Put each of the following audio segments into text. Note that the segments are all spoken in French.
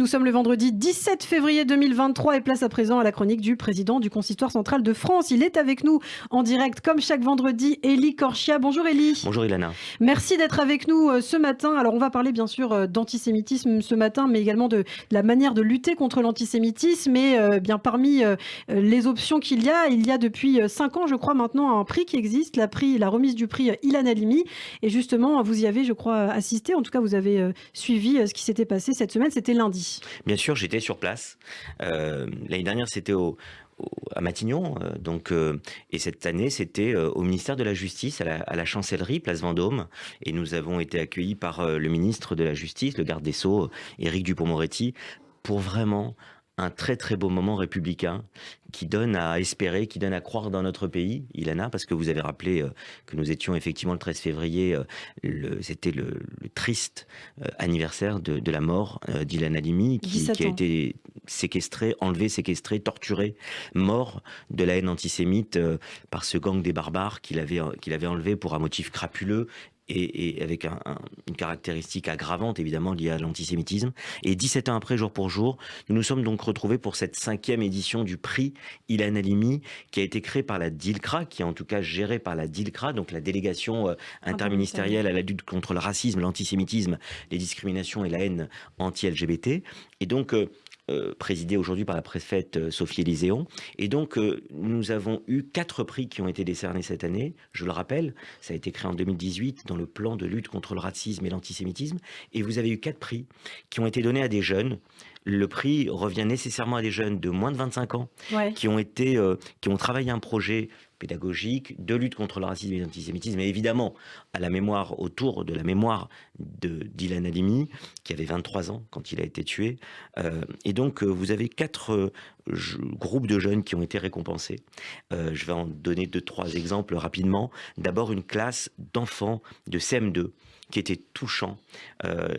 nous sommes le vendredi 17 février 2023 et place à présent à la chronique du président du Consistoire central de France. Il est avec nous en direct comme chaque vendredi, Élie Korchia. Bonjour Élie. Bonjour Ilana. Merci d'être avec nous ce matin. Alors on va parler bien sûr d'antisémitisme ce matin, mais également de la manière de lutter contre l'antisémitisme. Et bien parmi les options qu'il y a depuis 5 ans, je crois maintenant, un prix qui existe, la remise du prix Ilan Halimi. Et justement, vous y avez, je crois, assisté. En tout cas, vous avez suivi ce qui s'était passé cette semaine. C'était lundi. Bien sûr, j'étais sur place. L'année dernière, c'était à Matignon, et cette année, c'était au ministère de la Justice, à la Chancellerie, place Vendôme. Et nous avons été accueillis par le ministre de la Justice, le garde des Sceaux, Éric Dupond-Moretti, pour vraiment un très très beau moment républicain qui donne à espérer, qui donne à croire dans notre pays, Ilana, parce que vous avez rappelé que nous étions effectivement le 13 février, c'était le triste anniversaire de la mort d'Ilan Halimi, qui a été séquestré, torturé, mort de la haine antisémite par ce gang des barbares qu'il avait enlevé pour un motif crapuleux et avec une caractéristique aggravante évidemment liée à l'antisémitisme. Et 17 ans après, jour pour jour, nous nous sommes donc retrouvés pour cette 5e édition du prix Ilan Halimi, qui a été créé par la DILCRA, qui est en tout cas géré par la DILCRA, donc la délégation interministérielle à la lutte contre le racisme, l'antisémitisme, les discriminations et la haine anti-LGBT. Et donc présidé aujourd'hui par la préfète Sophie Élyséon. Et donc, nous avons eu 4 prix qui ont été décernés cette année. Je le rappelle, ça a été créé en 2018 dans le plan de lutte contre le racisme et l'antisémitisme. Et vous avez eu 4 prix qui ont été donnés à des jeunes. Le prix revient nécessairement à des jeunes de moins de 25 ans qui ont travaillé un projet pédagogique de lutte contre le racisme et l'antisémitisme, et évidemment autour de la mémoire d'Ilan Halimi, qui avait 23 ans quand il a été tué. Et donc, vous avez 4 groupes de jeunes qui ont été récompensés. Je vais en donner 2-3 exemples rapidement. D'abord, une classe d'enfants de CM2 qui était touchant.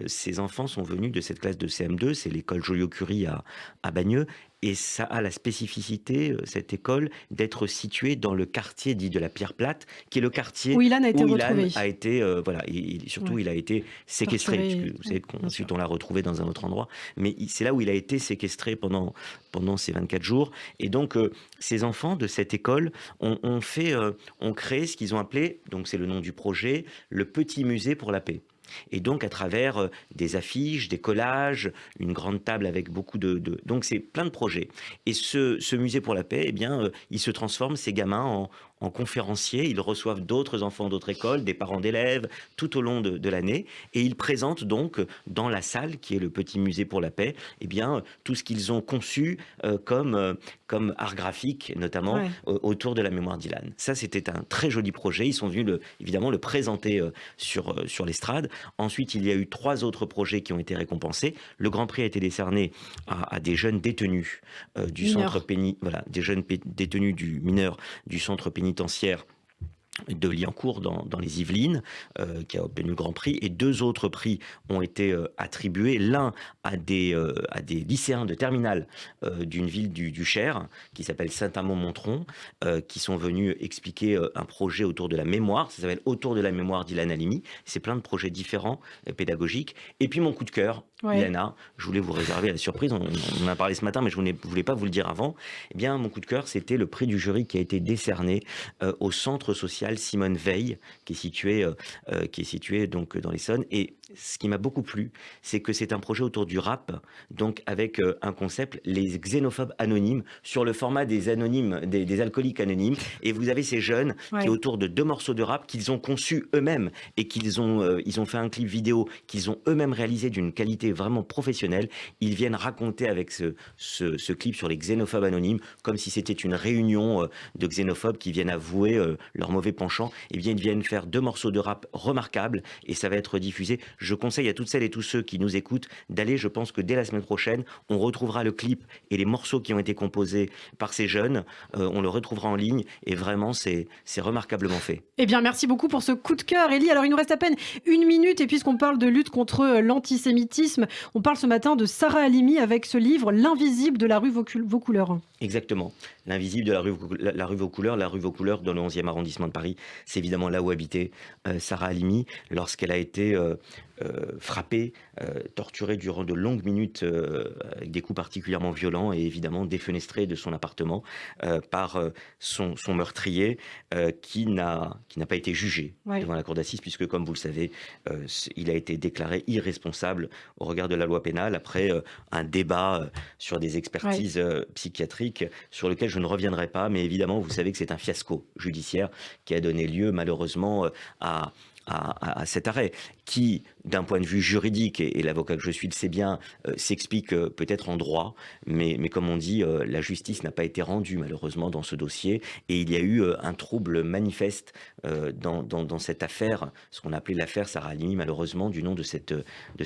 Ces enfants sont venus de cette classe de CM2, c'est l'école Joliot-Curie à Bagneux, et ça a la spécificité, cette école, d'être située dans le quartier dit de la Pierre Plate, qui est le quartier où Ilan a été retrouvé. Il a été séquestré, puisque vous savez qu'ensuite on l'a retrouvé dans un autre endroit, mais c'est là où il a été séquestré pendant ces 24 jours. Et donc, ces enfants de cette école ont créé ce qu'ils ont appelé, donc c'est le nom du projet, le Petit Musée pour la Paix. Et donc, à travers des affiches, des collages, une grande table avec beaucoup donc, c'est plein de projets. Et ce musée pour la paix, il se transforme, ces gamins, en conférenciers. Ils reçoivent d'autres enfants d'autres écoles, des parents d'élèves, tout au long de l'année. Et ils présentent donc, dans la salle, qui est le Petit Musée pour la Paix, tout ce qu'ils ont conçu comme art graphique, notamment autour de la mémoire d'Ilan. Ça, c'était un très joli projet. Ils sont venus, évidemment, le présenter sur l'estrade. Ensuite, il y a eu 3 autres projets qui ont été récompensés. Le Grand Prix a été décerné à des jeunes détenus du centre des jeunes détenus mineurs du centre pénitentiaire de Liancourt dans les Yvelines, qui a obtenu le Grand Prix, et 2 autres prix ont été attribués, l'un à des lycéens de terminale d'une ville du Cher, qui s'appelle Saint-Amand-Montron, qui sont venus expliquer un projet autour de la mémoire, ça s'appelle Autour de la mémoire d'Ilan Halimi. C'est plein de projets différents, pédagogiques. Et puis mon coup de cœur, Ilana, je voulais vous réserver la surprise, on en a parlé ce matin, mais je ne voulais pas vous le dire avant. Mon coup de cœur, c'était le prix du jury qui a été décerné au centre social Simone Veil, qui est situé donc dans l'Essonne. Et ce qui m'a beaucoup plu, c'est que c'est un projet autour du rap, donc avec un concept, les xénophobes anonymes, sur le format des anonymes, des alcooliques anonymes. Et vous avez ces jeunes qui, autour de 2 morceaux de rap qu'ils ont conçus eux-mêmes et ils ont fait un clip vidéo qu'ils ont eux-mêmes réalisé d'une qualité vraiment professionnelle. Ils viennent raconter avec ce clip sur les xénophobes anonymes, comme si c'était une réunion de xénophobes qui viennent avouer leur mauvais penchant. Ils viennent faire 2 morceaux de rap remarquables et ça va être diffusé. Je conseille à toutes celles et tous ceux qui nous écoutent d'aller, je pense que dès la semaine prochaine, on retrouvera le clip et les morceaux qui ont été composés par ces jeunes. On le retrouvera en ligne et vraiment, c'est remarquablement fait. Merci beaucoup pour ce coup de cœur, Élie. Alors, il nous reste à peine 1 minute et puisqu'on parle de lutte contre l'antisémitisme, on parle ce matin de Sarah Halimi avec ce livre, L'invisible de la rue Vaucouleurs. Exactement. L'invisible de la rue Vaucouleurs dans le 11e arrondissement de Paris. Paris. C'est évidemment là où habitait Sarah Halimi lorsqu'elle a été frappée, torturée durant de longues minutes avec des coups particulièrement violents et évidemment défenestrée de son appartement par son meurtrier qui n'a pas été jugé devant la cour d'assises puisque, comme vous le savez, il a été déclaré irresponsable au regard de la loi pénale après un débat sur des expertises psychiatriques sur lequel je ne reviendrai pas, mais évidemment vous savez que c'est un fiasco judiciaire qui a donné lieu malheureusement à cet arrêt qui, d'un point de vue juridique, et l'avocat que je suis le sait bien, s'explique peut-être en droit, mais comme on dit, la justice n'a pas été rendue malheureusement dans ce dossier, et il y a eu un trouble manifeste dans cette affaire, ce qu'on a appelé l'affaire Sarah Halimi, malheureusement, du nom de cette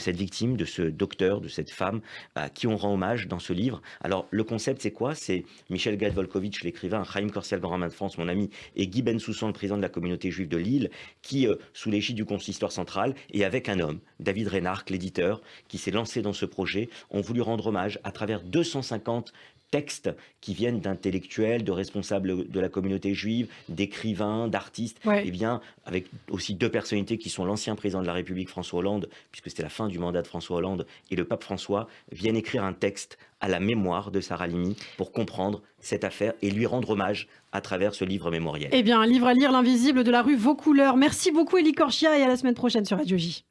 victime, de ce docteur, de cette femme, à qui on rend hommage dans ce livre. Alors, le concept, c'est quoi? C'est Michel Gad-Volkovitch, l'écrivain, Chaim Korsial, grand rabbin de France, mon ami, et Guy Bensoussan, le président de la communauté juive de Lille, qui, sous l'égide du consistoire central, et avec un homme, David Reinhardt, l'éditeur, qui s'est lancé dans ce projet, ont voulu rendre hommage à travers 250 textes qui viennent d'intellectuels, de responsables de la communauté juive, d'écrivains, d'artistes, et bien avec aussi 2 personnalités qui sont l'ancien président de la République François Hollande, puisque c'était la fin du mandat de François Hollande, et le pape François, viennent écrire un texte à la mémoire de Sarah Halimi pour comprendre cette affaire et lui rendre hommage à travers ce livre mémoriel. Eh bien, un livre à lire, L'invisible de la rue Vaucouleurs. Merci beaucoup Élie Korchia et à la semaine prochaine sur Radio J.